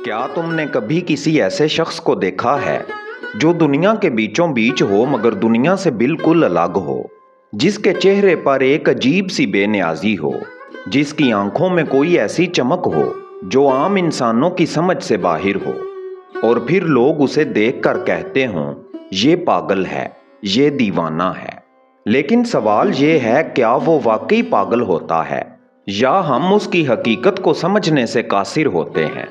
क्या तुमने कभी किसी ऐसे शख्स को देखा है जो दुनिया के बीचों बीच हो मगर दुनिया से बिल्कुल अलग हो, जिसके चेहरे पर एक अजीब सी बेनियाजी हो, जिसकी आंखों में कोई ऐसी चमक हो जो आम इंसानों की समझ से बाहर हो, और फिर लोग उसे देखकर कहते हों ये पागल है, ये दीवाना है। लेकिन सवाल ये है, क्या वो वाकई पागल होता है या हम उसकी हकीकत को समझने से कासिर होते हैं।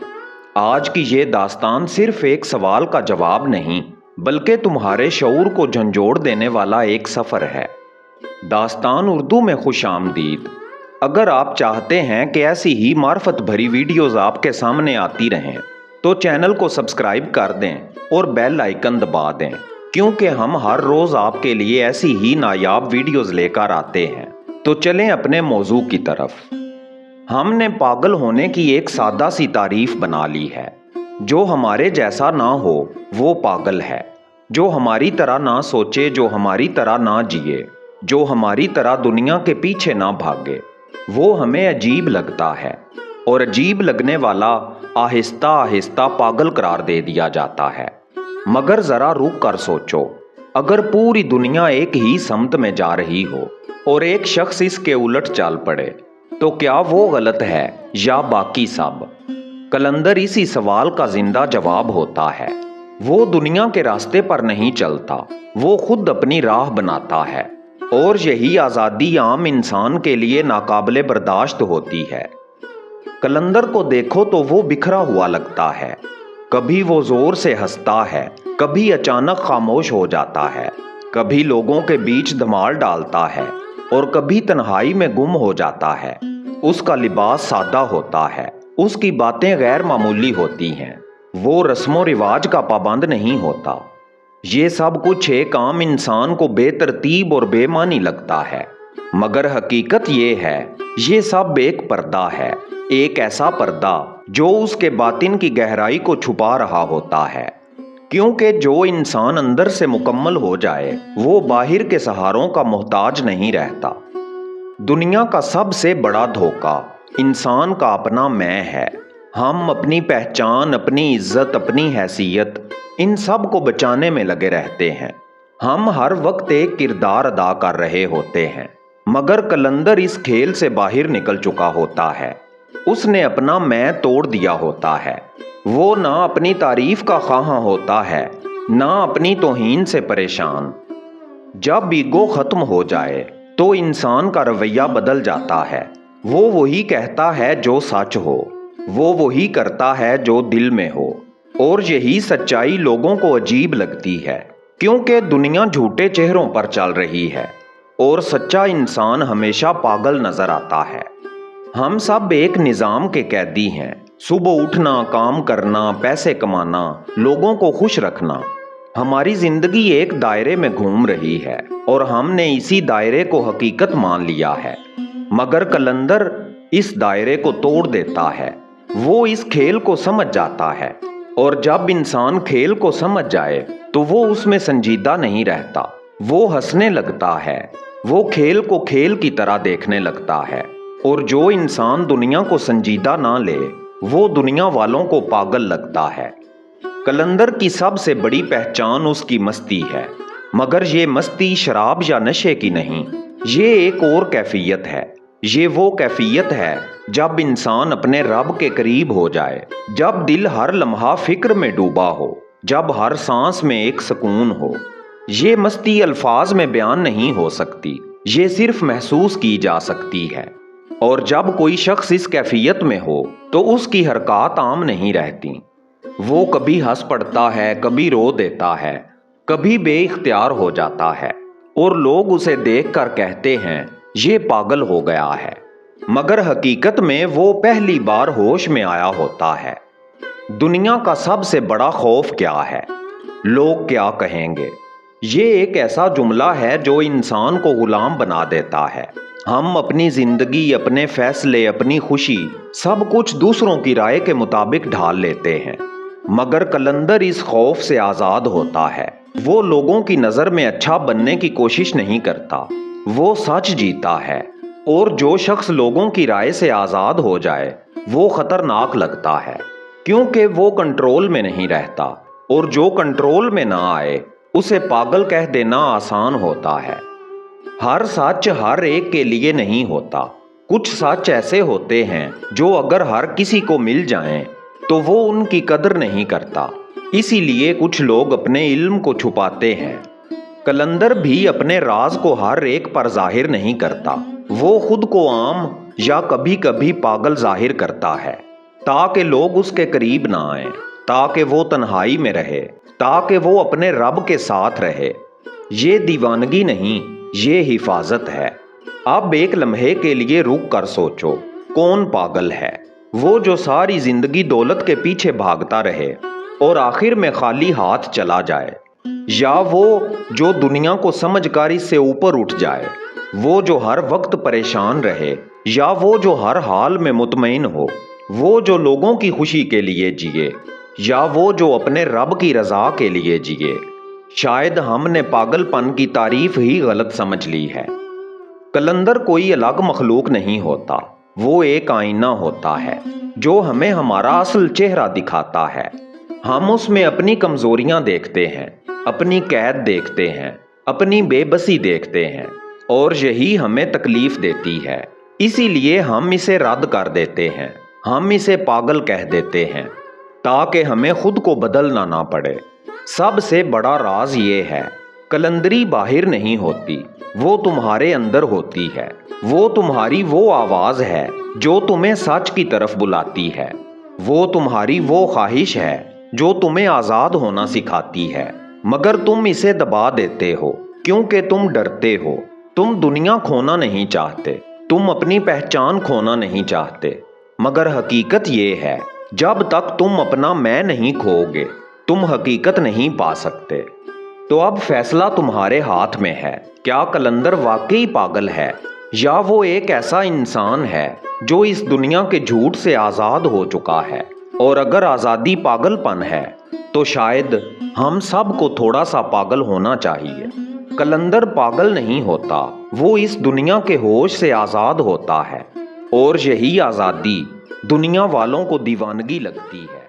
आज की ये दास्तान सिर्फ एक सवाल का जवाब नहीं, बल्कि तुम्हारे शऊर को झंझोड़ देने वाला एक सफ़र है। दास्तान उर्दू में खुश आमदीद। अगर आप चाहते हैं कि ऐसी ही मार्फत भरी वीडियोस आपके सामने आती रहें तो चैनल को सब्सक्राइब कर दें और बेल आइकन दबा दें, क्योंकि हम हर रोज़ आपके लिए ऐसी ही नायाब वीडियोस लेकर आते हैं। तो चलें अपने मौजू की तरफ। हमने पागल होने की एक सादा सी तारीफ बना ली है। जो हमारे जैसा ना हो वो पागल है। जो हमारी तरह ना सोचे, जो हमारी तरह ना जिए, जो हमारी तरह दुनिया के पीछे ना भागे, वो हमें अजीब लगता है। और अजीब लगने वाला आहिस्ता आहिस्ता पागल करार दे दिया जाता है। मगर ज़रा रुक कर सोचो, अगर पूरी दुनिया एक ही समत में जा रही हो और एक शख्स इसके उलट चाल पड़े तो क्या वो गलत है या बाकी सब। कलंदर इसी सवाल का जिंदा जवाब होता है। वो दुनिया के रास्ते पर नहीं चलता, वो खुद अपनी राह बनाता है। और यही आज़ादी आम इंसान के लिए नाकाबिले बर्दाश्त होती है। कलंदर को देखो तो वो बिखरा हुआ लगता है। कभी वो जोर से हंसता है, कभी अचानक खामोश हो जाता है, कभी लोगों के बीच धमाल डालता है और कभी तन्हाई में गुम हो जाता है। उसका लिबास सादा होता है, उसकी बातें गैर मामूली होती हैं, वो रस्मों रिवाज का पाबंद नहीं होता। ये सब कुछ एक आम इंसान को बेतरतीब और बेमानी लगता है, मगर हकीकत ये है, ये सब एक पर्दा है। एक ऐसा पर्दा जो उसके बातिन की गहराई को छुपा रहा होता है। क्योंकि जो इंसान अंदर से मुकम्मल हो जाए वो बाहर के सहारों का मोहताज नहीं रहता। दुनिया का सबसे बड़ा धोखा इंसान का अपना मैं है। हम अपनी पहचान, अपनी इज्जत, अपनी हैसियत, इन सब को बचाने में लगे रहते हैं। हम हर वक्त एक किरदार अदा कर रहे होते हैं, मगर कलंदर इस खेल से बाहर निकल चुका होता है। उसने अपना मैं तोड़ दिया होता है। वो ना अपनी तारीफ का ख्वाहां होता है, ना अपनी तौहीन से परेशान। जब ईगो खत्म हो जाए तो इंसान का रवैया बदल जाता है। वो वही कहता है जो सच हो, वो वही करता है जो दिल में हो। और यही सच्चाई लोगों को अजीब लगती है, क्योंकि दुनिया झूठे चेहरों पर चल रही है और सच्चा इंसान हमेशा पागल नजर आता है। हम सब एक निज़ाम के कैदी हैं। सुबह उठना, काम करना, पैसे कमाना, लोगों को खुश रखना। हमारी जिंदगी एक दायरे में घूम रही है और हमने इसी दायरे को हकीकत मान लिया है। मगर कलंदर इस दायरे को तोड़ देता है। वो इस खेल को समझ जाता है, और जब इंसान खेल को समझ जाए तो वो उसमें संजीदा नहीं रहता। वो हंसने लगता है, वो खेल को खेल की तरह देखने लगता है। और जो इंसान दुनिया को संजीदा ना ले वो दुनिया वालों को पागल लगता है। कलंदर की सबसे बड़ी पहचान उसकी मस्ती है, मगर ये मस्ती शराब या नशे की नहीं, ये एक और कैफियत है। ये वो कैफियत है जब इंसान अपने रब के करीब हो जाए, जब दिल हर लम्हा फिक्र में डूबा हो, जब हर सांस में एक सुकून हो। ये मस्ती अल्फाज में बयान नहीं हो सकती, ये सिर्फ महसूस की जा सकती है। और जब कोई शख्स इस कैफियत में हो तो उसकी हरकत आम नहीं रहती। वो कभी हंस पड़ता है, कभी रो देता है, कभी बेइख्तियार हो जाता है, और लोग उसे देखकर कहते हैं ये पागल हो गया है। मगर हकीकत में वो पहली बार होश में आया होता है। दुनिया का सबसे बड़ा खौफ क्या है? लोग क्या कहेंगे। ये एक ऐसा जुमला है जो इंसान को गुलाम बना देता है। हम अपनी जिंदगी, अपने फैसले, अपनी खुशी, सब कुछ दूसरों की राय के मुताबिक ढाल लेते हैं। मगर कलंदर इस खौफ से आज़ाद होता है। वो लोगों की नज़र में अच्छा बनने की कोशिश नहीं करता, वो सच जीता है। और जो शख्स लोगों की राय से आज़ाद हो जाए वो खतरनाक लगता है, کیونکہ وہ کنٹرول میں نہیں رہتا، اور جو کنٹرول میں نہ آئے اسے پاگل کہہ دینا آسان ہوتا ہے۔ ہر سچ ہر ایک کے لیے نہیں ہوتا، کچھ سچ ایسے ہوتے ہیں جو اگر ہر کسی کو مل جائیں تو وہ ان کی قدر نہیں کرتا، اسی لیے کچھ لوگ اپنے علم کو چھپاتے ہیں۔ قلندر بھی اپنے راز کو ہر ایک پر ظاہر نہیں کرتا، وہ خود کو عام یا کبھی کبھی پاگل ظاہر کرتا ہے تاکہ لوگ اس کے قریب نہ آئیں، تاکہ وہ تنہائی میں رہے، تاکہ وہ اپنے رب کے ساتھ رہے۔ یہ دیوانگی نہیں، یہ حفاظت ہے۔ اب ایک لمحے کے لیے رک کر سوچو، کون پاگل ہے؟ وہ جو ساری زندگی دولت کے پیچھے بھاگتا رہے اور آخر میں خالی ہاتھ چلا جائے، یا وہ جو دنیا کو سمجھ کر اس سے اوپر اٹھ جائے؟ وہ جو ہر وقت پریشان رہے، یا وہ جو ہر حال میں مطمئن ہو؟ وہ جو لوگوں کی خوشی کے لیے جیے، یا وہ جو اپنے رب کی رضا کے لیے جیے؟ شاید ہم نے پاگل پن کی تعریف ہی غلط سمجھ لی ہے۔ قلندر کوئی الگ مخلوق نہیں ہوتا، وہ ایک آئینہ ہوتا ہے جو ہمیں ہمارا اصل چہرہ دکھاتا ہے۔ ہم اس میں اپنی کمزوریاں دیکھتے ہیں، اپنی قید دیکھتے ہیں، اپنی بے بسی دیکھتے ہیں، اور یہی ہمیں تکلیف دیتی ہے۔ اسی لیے ہم اسے رد کر دیتے ہیں، ہم اسے پاگل کہہ دیتے ہیں تاکہ ہمیں خود کو بدلنا نہ پڑے۔ سب سے بڑا راز یہ ہے، قلندری باہر نہیں ہوتی، وہ تمہارے اندر ہوتی ہے۔ وہ تمہاری وہ آواز ہے جو تمہیں سچ کی طرف بلاتی ہے، وہ تمہاری وہ خواہش ہے جو تمہیں آزاد ہونا سکھاتی ہے، مگر تم اسے دبا دیتے ہو کیونکہ تم ڈرتے ہو۔ تم دنیا کھونا نہیں چاہتے، تم اپنی پہچان کھونا نہیں چاہتے، مگر حقیقت یہ ہے جب تک تم اپنا میں نہیں کھو گے تم حقیقت نہیں پا سکتے۔ تو اب فیصلہ تمہارے ہاتھ میں ہے، کیا قلندر واقعی پاگل ہے، یا وہ ایک ایسا انسان ہے جو اس دنیا کے جھوٹ سے آزاد ہو چکا ہے؟ اور اگر آزادی پاگل پن ہے تو شاید ہم سب کو تھوڑا سا پاگل ہونا چاہیے۔ قلندر پاگل نہیں ہوتا، وہ اس دنیا کے ہوش سے آزاد ہوتا ہے، اور یہی آزادی دنیا والوں کو دیوانگی لگتی ہے۔